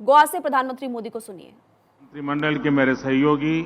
गोवा से प्रधानमंत्री मोदी को सुनिए। मंत्रिमंडल के मेरे सहयोगी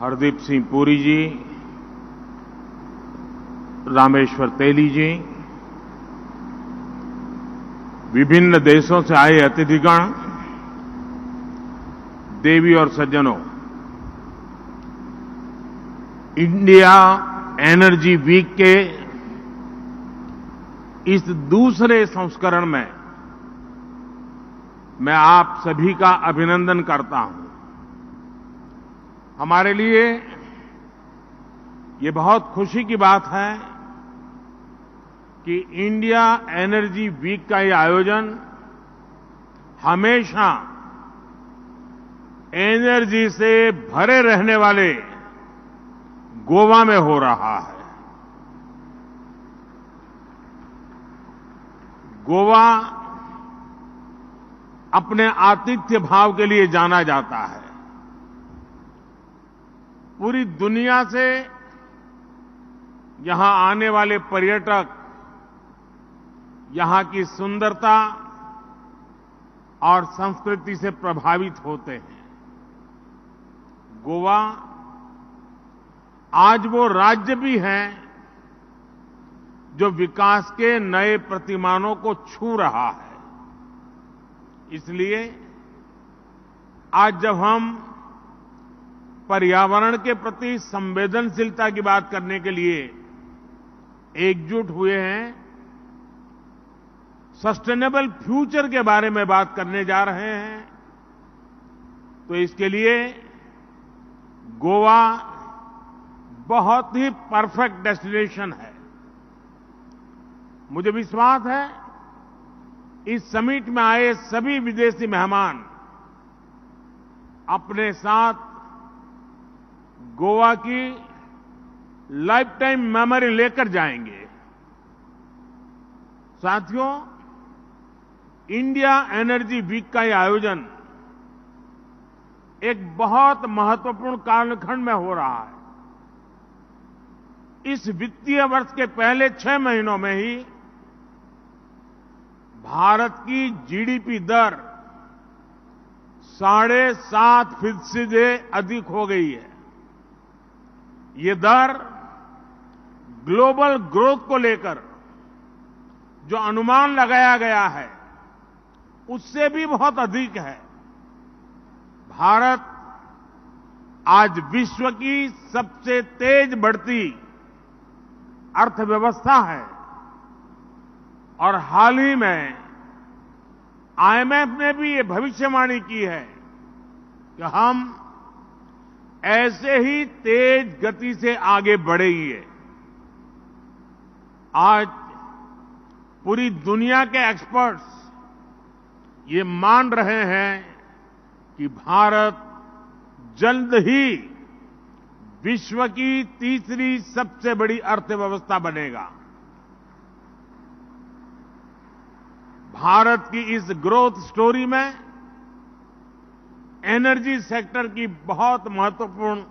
हरदीप सिंह पुरी जी, रामेश्वर तेली जी, विभिन्न देशों से आए अतिथिगण, देवी और सज्जनों, इंडिया एनर्जी वीक के इस दूसरे संस्करण में मैं आप सभी का अभिनंदन करता हूं। हमारे लिए ये बहुत खुशी की बात है कि इंडिया एनर्जी वीक का ये आयोजन हमेशा एनर्जी से भरे रहने वाले गोवा में हो रहा है। गोवा अपने आतिथ्य भाव के लिए जाना जाता है। पूरी दुनिया से यहां आने वाले पर्यटक यहां की सुंदरता और संस्कृति से प्रभावित होते हैं। गोवा आज वो राज्य भी है जो विकास के नए प्रतिमानों को छू रहा है। इसलिए आज जब हम पर्यावरण के प्रति संवेदनशीलता की बात करने के लिए एकजुट हुए हैं, सस्टेनेबल फ्यूचर के बारे में बात करने जा रहे हैं, तो इसके लिए गोवा बहुत ही परफेक्ट डेस्टिनेशन है। मुझे विश्वास है इस समिट में आए सभी विदेशी मेहमान अपने साथ गोवा की लाइफ टाइम मेमोरी लेकर जाएंगे। साथियों, इंडिया एनर्जी वीक का यह आयोजन एक बहुत महत्वपूर्ण कालखंड में हो रहा है। इस वित्तीय वर्ष के पहले 6 महीनों में ही भारत की जीडीपी दर 7.5% से अधिक हो गई है। ये दर ग्लोबल ग्रोथ को लेकर जो अनुमान लगाया गया है उससे भी बहुत अधिक है। भारत आज विश्व की सबसे तेज बढ़ती अर्थव्यवस्था है और हाल ही में आईएमएफ ने भी ये भविष्यवाणी की है कि हम ऐसे ही तेज गति से आगे बढ़ेंगे। आज पूरी दुनिया के एक्सपर्ट्स ये मान रहे हैं कि भारत जल्द ही विश्व की तीसरी सबसे बड़ी अर्थव्यवस्था बनेगा। भारत की इस ग्रोथ स्टोरी में एनर्जी सेक्टर की बहुत महत्वपूर्ण,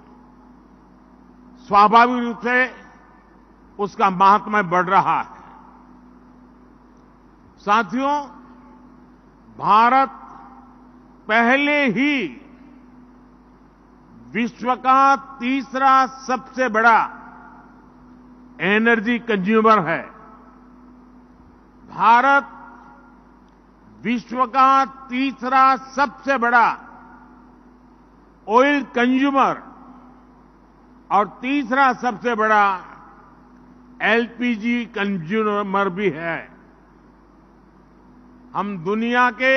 स्वाभाविक रूप से उसका महात्म्य बढ़ रहा है। साथियों, भारत पहले ही विश्व का तीसरा सबसे बड़ा एनर्जी कंज्यूमर है। भारत विश्व का तीसरा सबसे बड़ा ऑयल कंज्यूमर और तीसरा सबसे बड़ा एलपीजी कंज्यूमर भी है। हम दुनिया के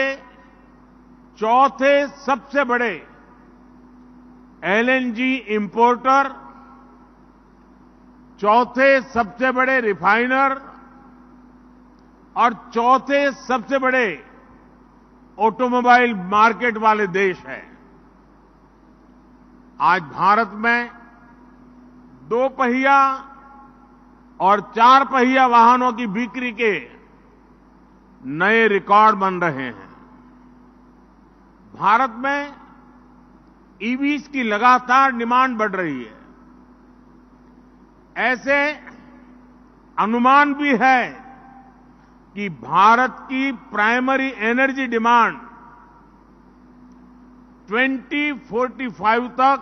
चौथे सबसे बड़े एलएनजी इंपोर्टर, चौथे सबसे बड़े रिफाइनर और चौथे सबसे बड़े ऑटोमोबाइल मार्केट वाले देश हैं। आज भारत में 2 पहिया और 4 पहिया वाहनों की बिक्री के नए रिकॉर्ड बन रहे हैं। भारत में ईवीज की लगातार डिमांड बढ़ रही है। ऐसे अनुमान भी है कि भारत की प्राइमरी एनर्जी डिमांड 2045 तक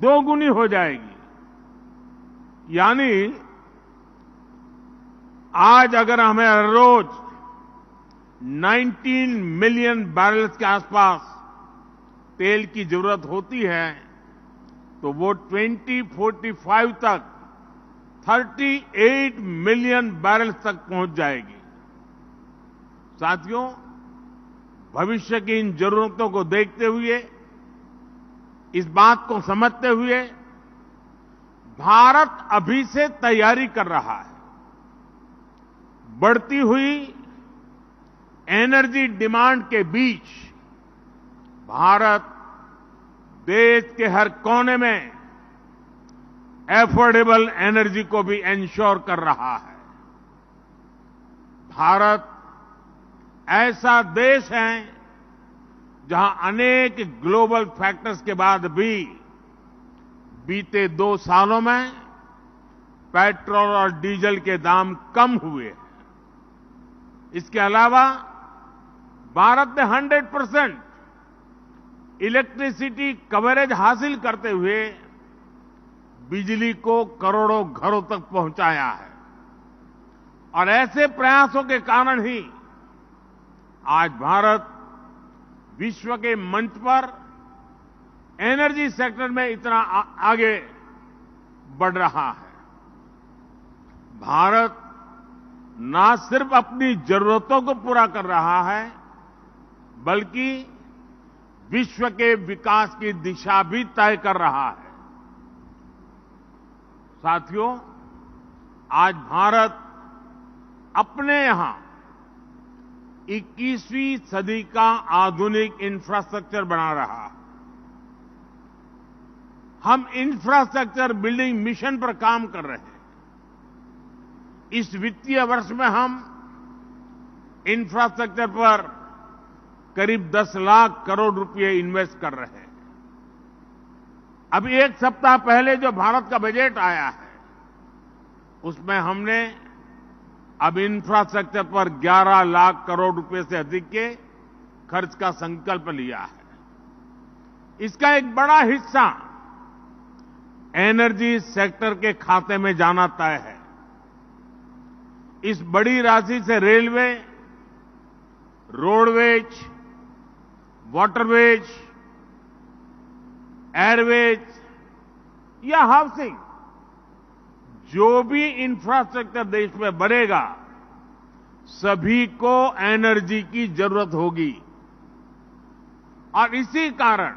दोगुनी हो जाएगी। यानी आज अगर हमें हर रोज 19 मिलियन बैरल्स के आसपास तेल की जरूरत होती है, तो वो 2045 तक 38 मिलियन बैरल्स तक पहुंच जाएगी। साथियों, भविष्य की इन जरूरतों को देखते हुए, इस बात को समझते हुए भारत अभी से तैयारी कर रहा है। बढ़ती हुई एनर्जी डिमांड के बीच भारत देश के हर कोने में एफोर्डेबल एनर्जी को भी एंश्योर कर रहा है। भारत ऐसा देश है जहां अनेक ग्लोबल फैक्टर्स के बाद भी बीते 2 सालों में पेट्रोल और डीजल के दाम कम हुए हैं। इसके अलावा भारत ने 100% इलेक्ट्रिसिटी कवरेज हासिल करते हुए बिजली को करोड़ों घरों तक पहुंचाया है। और ऐसे प्रयासों के कारण ही आज भारत विश्व के मंच पर एनर्जी सेक्टर में इतना आगे बढ़ रहा है। भारत ना सिर्फ अपनी जरूरतों को पूरा कर रहा है, बल्कि विश्व के विकास की दिशा भी तय कर रहा है। साथियों, आज भारत अपने यहां 21वीं सदी का आधुनिक इंफ्रास्ट्रक्चर बना रहा है। हम इंफ्रास्ट्रक्चर बिल्डिंग मिशन पर काम कर रहे हैं। इस वित्तीय वर्ष में हम इंफ्रास्ट्रक्चर पर करीब 10 लाख करोड़ रुपए इन्वेस्ट कर रहे हैं। अभी 1 सप्ताह पहले जो भारत का बजट आया है, उसमें हमने अब इंफ्रास्ट्रक्चर पर 11 लाख करोड़ रुपए से अधिक के खर्च का संकल्प लिया है। इसका एक बड़ा हिस्सा एनर्जी सेक्टर के खाते में जाना तय है। इस बड़ी राशि से रेलवे, रोडवेज, वाटरवेज, एयरवेज या हाउसिंग, जो भी इंफ्रास्ट्रक्चर देश में बनेगा, सभी को एनर्जी की जरूरत होगी। और इसी कारण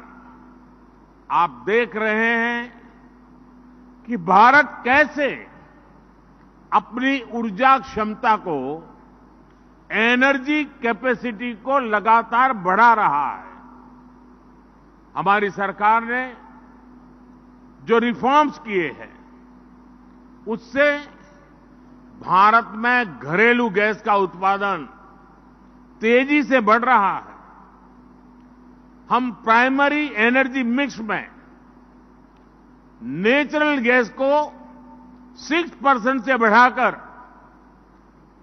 आप देख रहे हैं कि भारत कैसे अपनी ऊर्जा क्षमता को, एनर्जी कैपेसिटी को लगातार बढ़ा रहा है। हमारी सरकार ने जो रिफॉर्म्स किए हैं, उससे भारत में घरेलू गैस का उत्पादन तेजी से बढ़ रहा है। हम प्राइमरी एनर्जी मिक्स में नेचुरल गैस को 6% से बढ़ाकर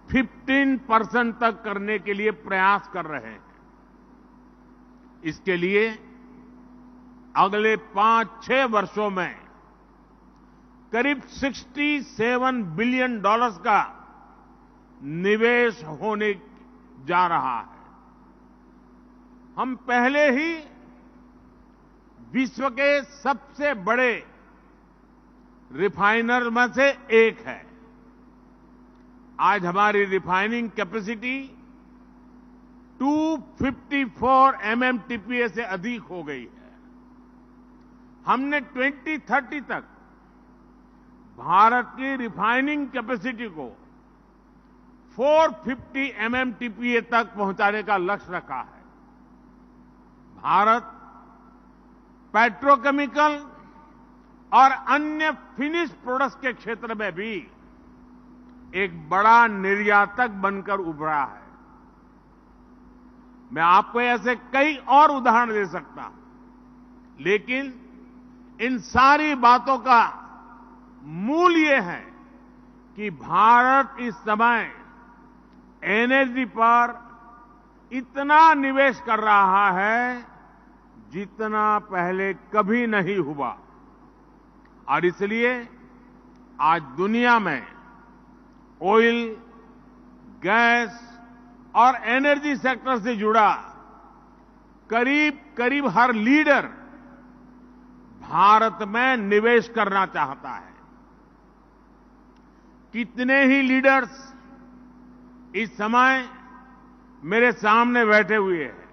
15% तक करने के लिए प्रयास कर रहे हैं। इसके लिए अगले 5-6 वर्षों में करीब $67 बिलियन का निवेश होने जा रहा है। हम पहले ही विश्व के सबसे बड़े रिफाइनर में से एक है। आज हमारी रिफाइनिंग कैपेसिटी 254 MMTPA से अधिक हो गई है। हमने 2030 तक भारत की रिफाइनिंग कैपेसिटी को 450 MMTPA तक पहुंचाने का लक्ष्य रखा है। भारत पेट्रोकेमिकल और अन्य फिनिश प्रोडक्ट्स के क्षेत्र में भी एक बड़ा निर्यातक बनकर उभरा है। मैं आपको ऐसे कई और उदाहरण दे सकता हूं, लेकिन इन सारी बातों का मूल ये है कि भारत इस समय एनर्जी पर इतना निवेश कर रहा है जितना पहले कभी नहीं हुआ। और इसलिए आज दुनिया में ऑयल, गैस और एनर्जी सेक्टर से जुड़ा करीब करीब हर लीडर भारत में निवेश करना चाहता है। कितने ही लीडर्स इस समय मेरे सामने बैठे हुए हैं।